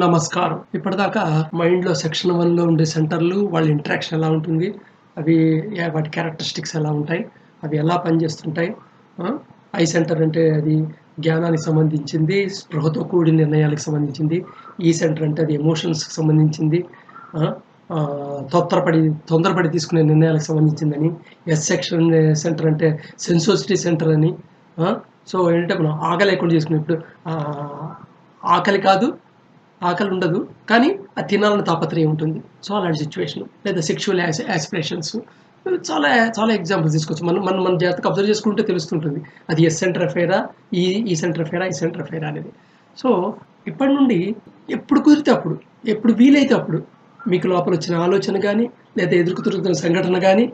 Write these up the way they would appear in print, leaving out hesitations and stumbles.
నమస్కారం. ఇప్పటిదాకా మైండ్‌లో సెక్షన్ 1లో ఉండే సెంటర్‌లు, వాళ్ళ ఇంటరాక్షన్ ఎలా ఉంటుంది? అవి వాటి క్యారెక్టరిస్టిక్స్ ఎలా ఉంటాయి? అవి ఎలా పనిచేస్తుంటాయి? ఐ సెంటర్ అంటే అది జ్ఞానానికి సంబంధించింది, స్పృహతో కూడిన నిర్ణయాలకు సంబంధించింది. ఈ సెంటర్ అంటే అది ఎమోషన్స్‌కి సంబంధించింది. ఆహ్, తొందరపడి తీసుకునే నిర్ణయాలకు సంబంధించిందని. ఎస్ సెక్షన్ సెంటర్ అంటే సెన్సోసిటీ సెంటర్ అని. సో ఏంటంటే మనం ఆగ లేకుండా చేసుకునే ఇప్పుడు ఆకలి కాదు, ఆకలి ఉండదు, కానీ అది తినాలని తాపత్రయం ఉంటుంది. సో అలాంటి సిచ్యువేషన్ లేదా సెక్షువల్ యాస్పిరేషన్స్ చాలా చాలా ఎగ్జాంపుల్స్ తీసుకోవచ్చు. మనం మనం మన జాగ్రత్తగా అబ్జర్వ్ చేసుకుంటే తెలుస్తుంటుంది అది ఎస్ సెంటర్ అఫైరా, ఈ సెంటర్ అఫైరా, ఈ సెంటర్ అఫైరా అనేది. సో ఇప్పటి నుండి ఎప్పుడు కుదిరితే అప్పుడు, ఎప్పుడు వీలైతే అప్పుడు మీకు లోపల వచ్చిన ఆలోచన కానీ లేదా ఎదుర్కొతున్న సంఘటన కానీ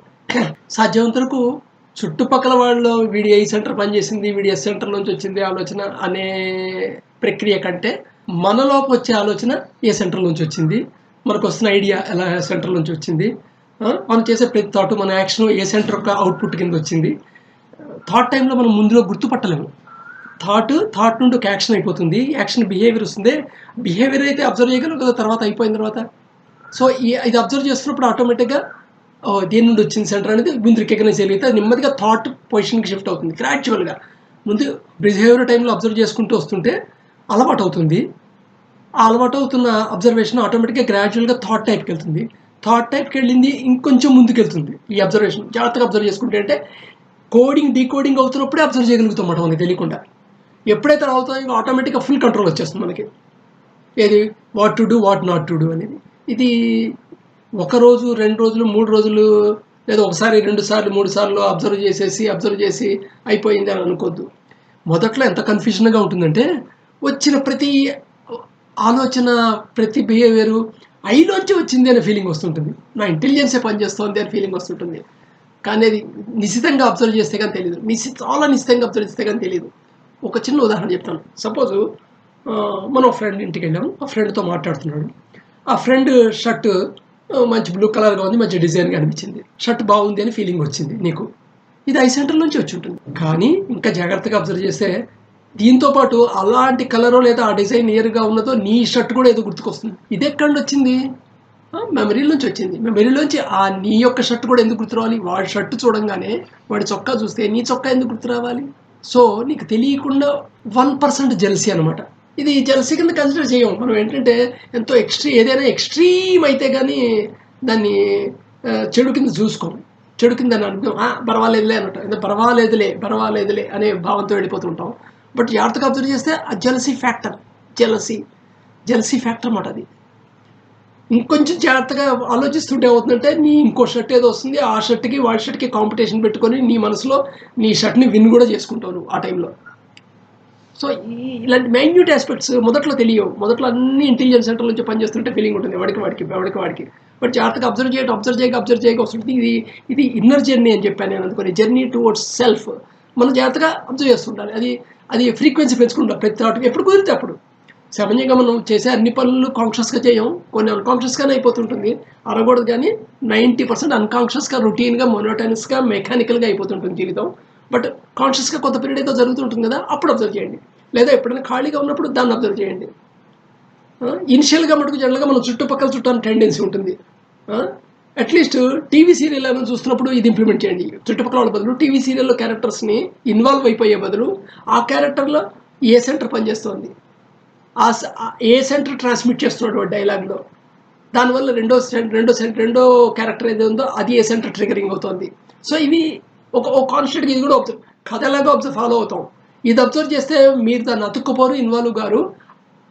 సాధ్యమైనంత వరకు చుట్టుపక్కల వాళ్ళు వీడి ఈ సెంటర్ పనిచేసింది, వీడి ఎస్ సెంటర్ నుంచి వచ్చింది ఆలోచన అనే ప్రక్రియ కంటే మనలోకి వచ్చే ఆలోచన ఏ సెంటర్ నుంచి వచ్చింది, మనకు వస్తున్న ఐడియా ఎలా సెంటర్ నుంచి వచ్చింది, మనం చేసే ప్రతి థాట్ మన యాక్షన్ ఏ సెంటర్ యొక్క అవుట్పుట్ కింద వచ్చింది. థాట్ టైంలో మనం ముందులో గుర్తుపట్టలేము. థాట్ నుండి ఒక యాక్షన్ అయిపోతుంది, యాక్షన్ బిహేవియర్ వస్తుంది. బిహేవియర్ అయితే అబ్జర్వ్ చేయగలం కదా తర్వాత అయిపోయిన తర్వాత. సో ఇది అబ్జర్వ్ చేస్తున్నప్పుడు ఆటోమేటిక్గా దేని నుండి వచ్చింది సెంటర్ అనేది ముందు రికగ్నైజ్ చేయగలిగితే నెమ్మదిగా థాట్ పొజిషన్కి షిఫ్ట్ అవుతుంది గ్రాడ్యువల్గా. ముందు బిహేవియర్ టైంలో అబ్జర్వ్ చేసుకుంటూ వస్తుంటే అలవాటు అవుతుంది. ఆ అలవాటు అవుతున్న అబ్జర్వేషన్ ఆటోమేటిక్గా గ్రాడ్యువల్గా థాట్ టైప్కి వెళ్తుంది. థాట్ టైప్కి వెళ్ళింది ఇంకొంచెం ముందుకు వెళ్తుంది. ఈ అబ్జర్వేషన్ జాగ్రత్తగా అబ్జర్వ్ చేసుకుంటే అంటే కోడింగ్ డీకోడింగ్ అవుతున్నప్పుడే అబ్జర్వ్ చేయగలుగుతాం అన్నమాట మనకి తెలియకుండా. ఎప్పుడైతే అవుతాయో ఆటోమేటిక్గా ఫుల్ కంట్రోల్ వచ్చేస్తుంది మనకి. ఏది what to do, what not to do అనేది. ఇది 1 రోజు, 2 రోజులు, 3 రోజులు లేదా ఒకసారి 2 సార్లు 3 సార్లు అబ్జర్వ్ చేసి అయిపోయింది అని అనుకోవద్దు. మొదట్లో ఎంత కన్ఫ్యూజన్గా ఉంటుందంటే వచ్చిన ప్రతి ఆలోచన, ప్రతి బిహేవియరు ఐలోంచి వచ్చింది అనే ఫీలింగ్ వస్తుంటుంది. నా ఇంటెలిజెన్సే పనిచేస్తుంది అనే ఫీలింగ్ వస్తుంటుంది. కానీ అది నిశితంగా అబ్జర్వ్ చేస్తే కానీ తెలియదు. చాలా నిశితంగా అబ్జర్వ్ చేస్తే కానీ తెలియదు. ఒక చిన్న ఉదాహరణ చెప్తాను. సపోజు మనం ఫ్రెండ్ ఇంటికి వెళ్ళాము. ఆ ఫ్రెండ్తో మాట్లాడుతున్నాడు. ఆ ఫ్రెండ్ షర్ట్ మంచి బ్లూ కలర్గా ఉంది, మంచి డిజైన్గా అనిపించింది. షర్ట్ బాగుంది అని ఫీలింగ్ వచ్చింది నీకు. ఇది ఐ సెంటర్ నుంచి వచ్చి ఉంటుంది. కానీ ఇంకా జాగ్రత్తగా అబ్జర్వ్ చేస్తే దీంతో పాటు అలాంటి కలరో లేదా ఆ డిజైన్ నియర్గా ఉన్నదో నీ షర్ట్ కూడా ఏదో గుర్తుకొస్తుంది. ఇది ఎక్కడి నుంచి వచ్చింది? మెమరీ నుంచి వచ్చింది. మెమరీలోంచి ఆ నీ యొక్క షర్ట్ కూడా ఎందుకు గుర్తు రావాలి? వాడి షర్ట్ చూడంగానే వాడి చొక్కా చూస్తే నీ చొక్కా ఎందుకు గుర్తు రావాలి? సో నీకు తెలియకుండా 1% జెలసీ అనమాట. ఇది జెలసీ కింద కన్సిడర్ చేయం మనం. ఏంటంటే ఎంతో ఏదైనా ఎక్స్ట్రీమ్ అయితే కానీ దాన్ని చెడు కింద చూసుకోం. చెడు కింద అనుకుంటాం, పర్వాలేదులే అనమాట. పర్వాలేదులే అనే భావంతో వెళ్ళిపోతుంటాం. బట్ జాగ్రత్తగా అబ్జర్వ్ చేస్తే ఆ జెలసీ ఫ్యాక్టర్ అన్నమాట. అది ఇంకొంచెం జాగ్రత్తగా ఆలోచిస్తుంటే ఏమవుతుందంటే నీ ఇంకో షర్ట్ ఏదో వస్తుంది, ఆ షర్ట్కి వాడి షర్ట్కి కాంపిటీషన్ పెట్టుకొని నీ మనసులో నీ షర్ట్ని విన్ కూడా చేసుకుంటావు నువ్వు ఆ టైంలో. సో ఇలాంటి మైన్యూట్ ఆస్పెక్ట్స్ మొదట్లో తెలియవు. మొదట్లో అన్ని ఇంటెలిజెన్స్ సెంటర్ నుంచి పనిచేస్తుంటే ఫీలింగ్ ఉంటుంది వాడికి. బట్ జాగ్రత్తగా అబ్జర్వ్ చేయగా వస్తుంది. ఇది ఇన్నర్ జర్నీ అని చెప్పాను నేను. అనుకుని జర్నీ టువర్డ్స్ సెల్ఫ్ మనం జాగ్రత్తగా అబ్జర్వ్ చేస్తుంటాలి. అది ఫ్రీక్వెన్సీ పెంచుకుంటాం ప్రతి థాట్. ఎప్పుడు కుదిరితే అప్పుడు. సామాన్యంగా మనం చేసే అన్ని పనులు కాన్షియస్గా చేయం, కొన్ని అన్కాన్షియస్గానే అయిపోతుంటుంది. అనకూడదు కానీ 90% అన్కాన్షియస్గా, రొటీన్గా, మొనోటనస్గా, మెకానికల్గా అయిపోతుంటుంది జీవితం. బట్ కాన్షియస్గా కొంత పీరియడ్ ఏదో జరుగుతుంటుంది కదా, అప్పుడు అబ్జర్వ్ చేయండి. లేదా ఎప్పుడైనా ఖాళీగా ఉన్నప్పుడు దాన్ని అబ్జర్వ్ చేయండి. ఇనిషియల్గా మటుకు జనరల్గా మనం చుట్టుపక్కల చుట్టానికి టెండెన్సీ ఉంటుంది. అట్లీస్ట్ టీవీ సీరియల్ ఏమైనా చూస్తున్నప్పుడు ఇది ఇంప్లిమెంట్ చేయండి. చుట్టుపక్కల వాళ్ళ బదులు టీవీ సీరియల్లో క్యారెక్టర్స్ని ఇన్వాల్వ్ అయిపోయే బదులు ఆ క్యారెక్టర్లో ఏ సెంటర్ పనిచేస్తుంది, ఏ సెంటర్ ట్రాన్స్మిట్ చేస్తున్నాడు డైలాగ్లో, దానివల్ల రెండో క్యారెక్టర్ ఏది ఉందో అది ఏ సెంటర్ ట్రిగరింగ్ అవుతుంది. సో ఇవి ఒక కాన్స్టెంట్గా ఇది కూడా కథ ఎలాగో ఫాలో అవుతాం. ఇది అబ్జర్వ్ చేస్తే మీరు దాన్ని అతుక్కుపోరు, ఇన్వాల్వ్ గారు.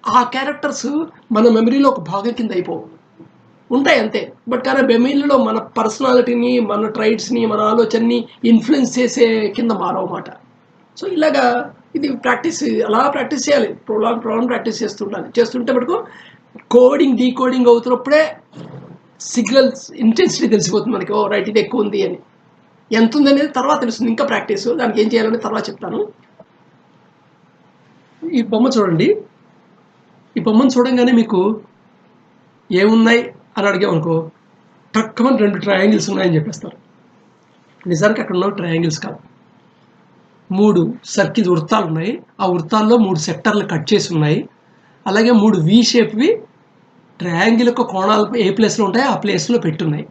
ఆ క్యారెక్టర్స్ మన మెమరీలో ఒక భాగం కింద అయిపోవు, ఉంటాయి అంతే. బట్ కానీ మెమరీలో మన పర్సనాలిటీని, మన ట్రైట్స్ని, మన ఆలోచనని ఇన్ఫ్లుయెన్స్ చేసే కింద మారవమాట. సో ఇలాగా ఇది అలా ప్రాక్టీస్ చేయాలి. ప్రోలాంగ్ ప్రాక్టీస్ చేస్తుంటే మటుకు కోడింగ్ డీకోడింగ్ అవుతున్నప్పుడే సిగ్నల్స్ ఇంటెన్సిటీ తెలిసిపోతుంది మనకి. రైట్, ఇది ఎక్కువ ఉంది అని. ఎంత ఉంది అనేది తర్వాత తెలుస్తుంది. ఇంకా ప్రాక్టీస్, దానికి ఏం చేయాలని తర్వాత చెప్తాను. ఈ బొమ్మ చూడండి. ఈ బొమ్మను చూడంగానే మీకు ఏమున్నాయి అని అడిగామనుకో, తక్కువ 2 ట్రయాంగిల్స్ ఉన్నాయని చెప్పేస్తారు. నిజానికి అక్కడ ఉన్న ట్రయాంగిల్స్ కాదు, 3 సర్కిల్స్, వృత్తాలు ఉన్నాయి. ఆ వృత్తాల్లో 3 సెక్టర్లు కట్ చేసి ఉన్నాయి. ఆ అలాగే 3 వి షేప్వి ట్రయాంగిల్ యొక్క కోణాలు ఏ ప్లేస్లో ఉంటాయో ఆ ప్లేస్లో పెట్టున్నాయి.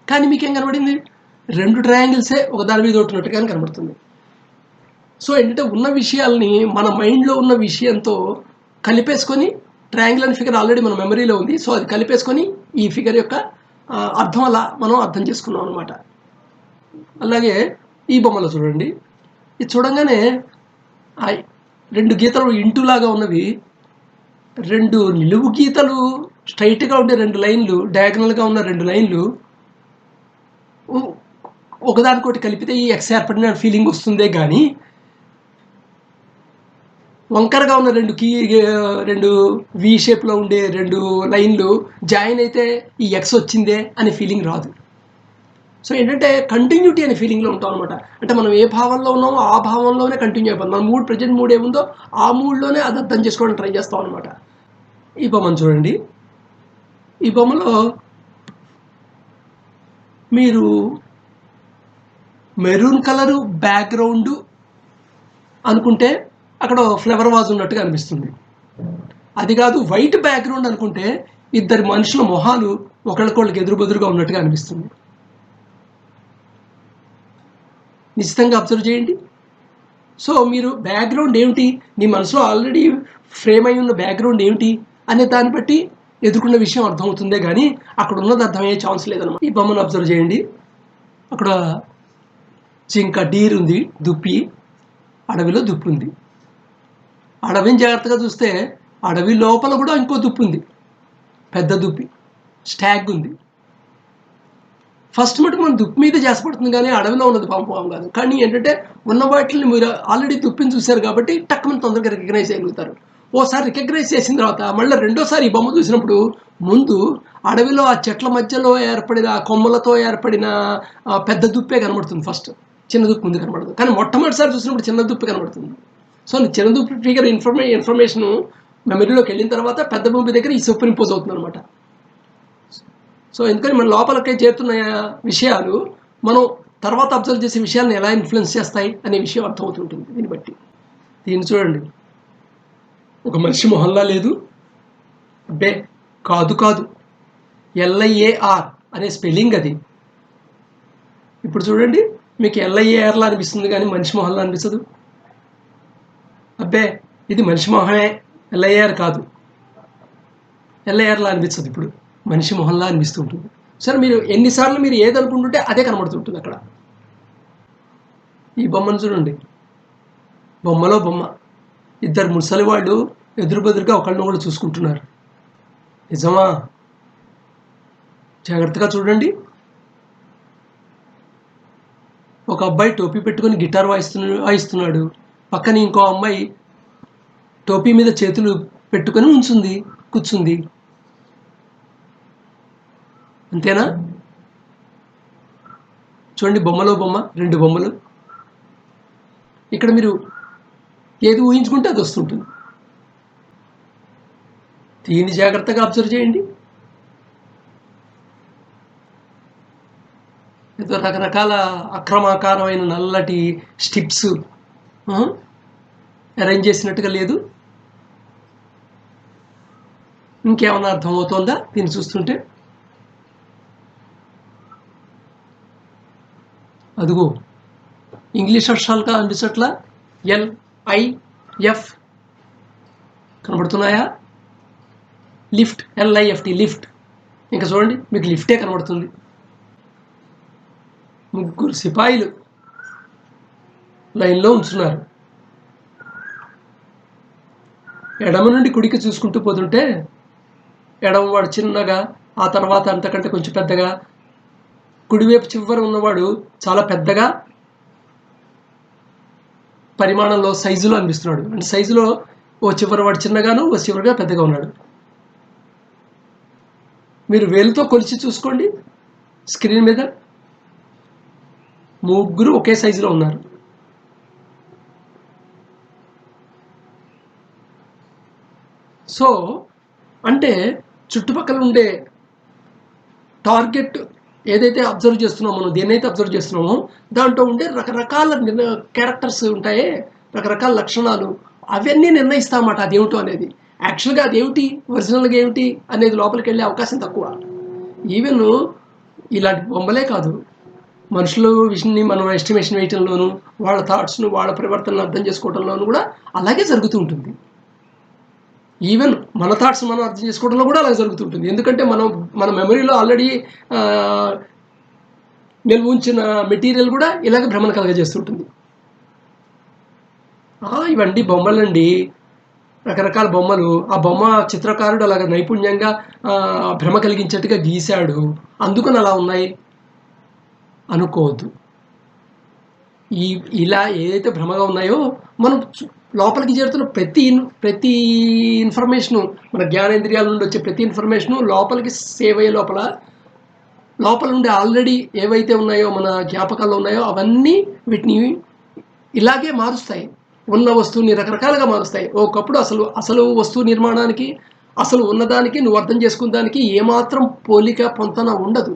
కానీ మీకేం కనబడింది? 2 ట్రయాంగిల్సే ఒక దాని మీద ఒకటినట్టుగానే కనబడుతుంది. సో ఏంటంటే ఉన్న విషయాల్ని మన మైండ్లో ఉన్న విషయంతో కలిపేసుకొని ట్రయాంగిల్ అనే ఫిగర్ ఆల్రెడీ మన మెమరీలో ఉంది. సో అది కలిపేసుకొని ఈ ఫిగర్ యొక్క అర్థం అలా మనం అర్థం చేసుకున్నాం అనమాట. అలాగే ఈ బొమ్మలో చూడండి, ఇది చూడంగానే 2 గీతలు ఇంటులాగా ఉన్నవి, 2 నిలువు గీతలు స్ట్రైట్గా ఉండే 2 లైన్లు, డయాగనల్గా ఉన్న 2 లైన్లు ఒకదానికోటి కలిపితే ఈ ఎక్స్ ఏర్పడిన ఫీలింగ్ వస్తుందే కానీ వంకరగా ఉన్న 2 వి షేప్లో ఉండే 2 లైన్లు జాయిన్ అయితే ఈ ఎక్స్ వచ్చిందే అనే ఫీలింగ్ రాదు. సో ఏంటంటే కంటిన్యూటీ అనే ఫీలింగ్లో ఉంటాం అనమాట. అంటే మనం ఏ భావంలో ఉన్నామో ఆ భావంలోనే కంటిన్యూ అయిపోతుంది. మన మూడ్ ప్రజెంట్ మూడ్ ఏముందో ఆ మూడ్లోనే అది అర్థం చేసుకోవడానికి ట్రై చేస్తాం అనమాట. ఈ బొమ్మను చూడండి, ఈ బొమ్మలో మీరు మెరూన్ కలరు బ్యాక్గ్రౌండ్ అనుకుంటే అక్కడ ఫ్లవర్ వాజ్ ఉన్నట్టుగా అనిపిస్తుంది. అది కాదు వైట్ బ్యాక్గ్రౌండ్ అనుకుంటే 2 మనుషుల మొహాలు ఒకళ్ళకొళ్ళకి ఎదురుబెదురుగా ఉన్నట్టుగా అనిపిస్తుంది. నిశ్చితంగా అబ్జర్వ్ చేయండి. సో మీరు బ్యాక్గ్రౌండ్ ఏమిటి, నీ మనసులో ఆల్రెడీ ఫ్రేమ్ అయి ఉన్న బ్యాక్గ్రౌండ్ ఏమిటి అనే దాన్ని బట్టి ఎదుర్కొన్న విషయం అర్థమవుతుందే కానీ అక్కడ ఉన్నది అర్థమయ్యే ఛాన్స్ లేదన్నమాట. ఈ బొమ్మను అబ్జర్వ్ చేయండి, అక్కడ జింక డీర్ ఉంది, దుప్పి, అడవిలో దుప్పి ఉంది. అడవిని జాగ్రత్తగా చూస్తే అడవి లోపల కూడా ఇంకో దుప్పి ఉంది, పెద్ద దుప్పి, స్టాగ్ ఉంది. ఫస్ట్ మటుకు మనం దుప్పి మీద చేసపడుతుంది కానీ అడవిలో ఉన్నది పాము కాదు. కానీ ఏంటంటే ఉన్న వాటిని మీరు ఆల్రెడీ దుప్పిని చూశారు కాబట్టి టక్కుమని తొందరగా రికగ్నైజ్ చేయగలుగుతారు. ఓసారి రికగ్నైజ్ చేసిన తర్వాత మళ్ళీ రెండోసారి ఈ బొమ్మ చూసినప్పుడు ముందు అడవిలో ఆ చెట్ల మధ్యలో ఏర్పడిన ఆ కొమ్మలతో ఏర్పడిన పెద్ద దుప్పే కనబడుతుంది, ఫస్ట్ చిన్న దుప్పి ముందు కనబడదు. కానీ మొట్టమొదటిసారి చూసినప్పుడు చిన్న దుప్పి కనబడుతుంది. సో చిన్న దుప్పి ఫిగర్ ఇన్ఫర్మేషన్ మెమరీలోకి వెళ్ళిన తర్వాత పెద్ద దుప్పి దగ్గర ఈ సూపర్ ఇంపోజ్ అవుతుంది అనమాట. సో ఎందుకని మన లోపలికే చేరుతున్న విషయాలు మనం తర్వాత అబ్జర్వ్ చేసే విషయాలను ఎలా ఇన్ఫ్లుయెన్స్ చేస్తాయి అనే విషయం అర్థమవుతుంటుంది దీన్ని బట్టి. దీన్ని చూడండి, ఒక మనిషి మొహల్లా లేదు, బే కాదు LIAR అనే స్పెల్లింగ్ అది. ఇప్పుడు చూడండి, మీకు LIARలా అనిపిస్తుంది కానీ మనిషి మొహల్లా అనిపిస్తుంది. అబ్బే ఇది మనిషి మొహమే, LIAR కాదు, LIARలా అనిపిస్తుంది. ఇప్పుడు మనిషి మొహంలా అనిపిస్తూ ఉంటుంది. సరే మీరు ఎన్నిసార్లు మీరు ఏది అనుకుంటుంటే అదే కనబడుతుంటుంది అక్కడ. ఈ బొమ్మను చూడండి, బొమ్మలో బొమ్మ, 2 ముసలి వాళ్ళు ఎదురుబెదురుగా ఒకళ్ళని కూడా చూసుకుంటున్నారు. నిజమా? జాగ్రత్తగా చూడండి. ఒక అబ్బాయి టోపీ పెట్టుకొని గిటార్ వాయిస్తున్నాడు, పక్కన ఇంకో అమ్మాయి టోపీ మీద చేతులు పెట్టుకొని కూర్చుంది. అంతేనా? చూడండి, బొమ్మలో బొమ్మ, 2 బొమ్మలు. ఇక్కడ మీరు ఏది ఊహించుకుంటే అది వస్తుంటుంది. దీన్ని జాగ్రత్తగా అబ్జర్వ్ చేయండి. ఏదో రకరకాల అక్రమాకారమైన నల్లటి స్టిప్స్ అరేంజ్ చేసినట్టుగా లేదు. ఇంకేమన్నా అర్థమవుతుందా దీన్ని చూస్తుంటే? అదిగో ఇంగ్లీష్ అక్షరాలుగా అనిపించట్లా, LIF కనబడుతున్నాయా? Lift, LIFT, lift. ఇంకా చూడండి, మీకు లిఫ్టే కనబడుతుంది. 3 సిపాయిలు లైన్లో ఉంచున్నారు. ఎడమ నుండి కుడికి చూసుకుంటూ పోతుంటే ఎడమవాడు చిన్నగా, ఆ తర్వాత అంతకంటే కొంచెం పెద్దగా, కుడివైపు చివర ఉన్నవాడు చాలా పెద్దగా పరిమాణంలో సైజులో అనిపిస్తున్నాడు. అంటే సైజులో ఓ చివరి వాడు చిన్నగాను, ఓ చివరిగా పెద్దగా ఉన్నాడు. మీరు వేలుతో కొలిచి చూసుకోండి స్క్రీన్ మీద, 3 ఒకే సైజులో ఉన్నారు. సో అంటే చుట్టుపక్కల ఉండే టార్గెట్ ఏదైతే అబ్జర్వ్ చేస్తున్నామో, మనం దేన్నైతే అబ్జర్వ్ చేస్తున్నామో దాంట్లో ఉండే రకరకాల క్యారెక్టర్స్ ఉంటాయే, రకరకాల లక్షణాలు, అవన్నీ నిర్ణయిస్తామన్నమాట అదేమిటో అనేది. యాక్చువల్గా అదేమిటి, ఒరిజినల్గా ఏమిటి అనేది లోపలికి వెళ్ళే అవకాశం తక్కువ. ఈవెన్ ఇలాంటి బొమ్మలే కాదు, మనుషుల విషయాన్ని మనం ఎస్టిమేషన్ వేయటంలోనూ, వాళ్ళ థాట్స్ను, వాళ్ళ ప్రవర్తనను అర్థం చేసుకోవడంలోనూ కూడా అలాగే జరుగుతూ ఉంటుంది. ఈవెన్ మన థాట్స్ మనం అర్థం చేసుకోవడంలో కూడా అలాగే జరుగుతుంటుంది. ఎందుకంటే మన మెమరీలో ఆల్రెడీ నిల్వ ఉంచిన మెటీరియల్ కూడా ఇలాగే భ్రమణ కలగజేస్తుంటుంది. ఇవన్నీ బొమ్మలండి, రకరకాల బొమ్మలు. ఆ బొమ్మ చిత్రకారుడు అలాగ నైపుణ్యంగా భ్రమ కలిగించేట్టుగా గీశాడు, అందుకని అలా ఉన్నాయి అనుకోవద్దు. ఇలా ఏదైతే భ్రమగా ఉన్నాయో మనం లోపలికి చేరుతున్న ప్రతి ఇన్ఫర్మేషను, మన జ్ఞానేంద్రియాల నుండి వచ్చే ప్రతి ఇన్ఫర్మేషను లోపలికి సేవ్ అయ్యే లోపల నుండి ఆల్రెడీ ఏవైతే ఉన్నాయో, మన జ్ఞాపకాల్లో ఉన్నాయో అవన్నీ వీటిని ఇలాగే మారుస్తాయి. ఉన్న వస్తువుని రకరకాలుగా మారుస్తాయి. ఒకప్పుడు అసలు వస్తువు నిర్మాణానికి, అసలు ఉన్నదానికి, నువ్వు అర్థం చేసుకున్న దానికి ఏమాత్రం పోలిక పొంతన ఉండదు.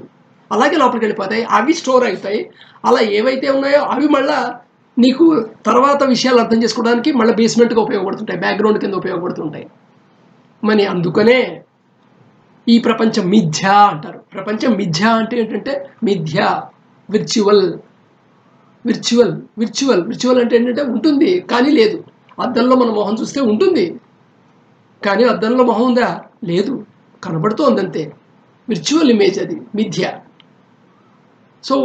అలాగే లోపలికి వెళ్ళిపోతాయి, అవి స్టోర్ అవుతాయి. అలా ఏవైతే ఉన్నాయో అవి మళ్ళీ నీకు తర్వాత విషయాలు అర్థం చేసుకోవడానికి మళ్ళీ బేస్మెంట్గా ఉపయోగపడుతుంటాయి, బ్యాక్గ్రౌండ్ కింద ఉపయోగపడుతుంటాయి. మరి అందుకనే ఈ ప్రపంచం మిథ్య అంటారు. ప్రపంచం మిథ్య అంటే ఏంటంటే మిథ్య, విర్చువల్ అంటే ఏంటంటే ఉంటుంది కానీ లేదు. అద్దంలో మన మొహం చూస్తే ఉంటుంది కానీ అద్దంలో మొహం ఉందా? లేదు, కనబడుతోంది అంతే. విర్చువల్ ఇమేజ్, అది మిథ్య. సో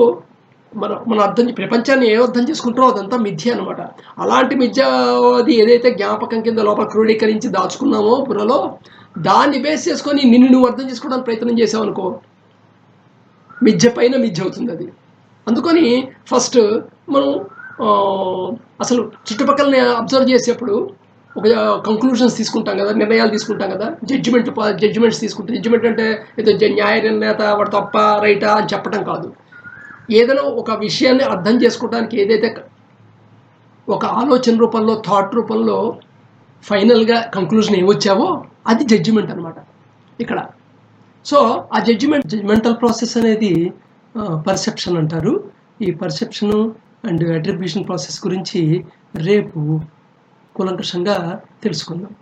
మన ప్రపంచాన్ని ఏ అర్థం చేసుకుంటారో అదంతా మిథ్య అనమాట. అలాంటి మిథ్య అది ఏదైతే జ్ఞాపకం కింద లోపల క్రోడీకరించి దాచుకున్నామో బుర్రలో, దాన్ని బేస్ చేసుకొని నువ్వు అర్థం చేసుకోవడానికి ప్రయత్నం చేసావు అనుకో, మిథ్య పైన మిథ్య అవుతుంది అది. అందుకని ఫస్ట్ మనం అసలు చుట్టుపక్కలని అబ్జర్వ్ చేసేప్పుడు ఒక కంక్లూషన్స్ తీసుకుంటాం కదా, నిర్ణయాలు తీసుకుంటాం కదా, జడ్జిమెంట్స్ తీసుకుంటాం. జడ్జిమెంట్ అంటే ఏదో న్యాయ నిర్ణేత వాడు తప్ప రైటా అని చెప్పడం కాదు. ఏదైనా ఒక విషయాన్ని అర్థం చేసుకోవడానికి ఏదైతే ఒక ఆలోచన రూపంలో, థాట్ రూపంలో ఫైనల్గా కంక్లూజన్ ఏమొచ్చావో అది జడ్జిమెంట్ అనమాట ఇక్కడ. సో ఆ జడ్జిమెంటల్ ప్రాసెస్ అనేది పర్సెప్షన్ అంటారు. ఈ పర్సెప్షను అండ్ అట్రిబ్యూషన్ ప్రాసెస్ గురించి రేపు కూలంకషంగా తెలుసుకుందాం.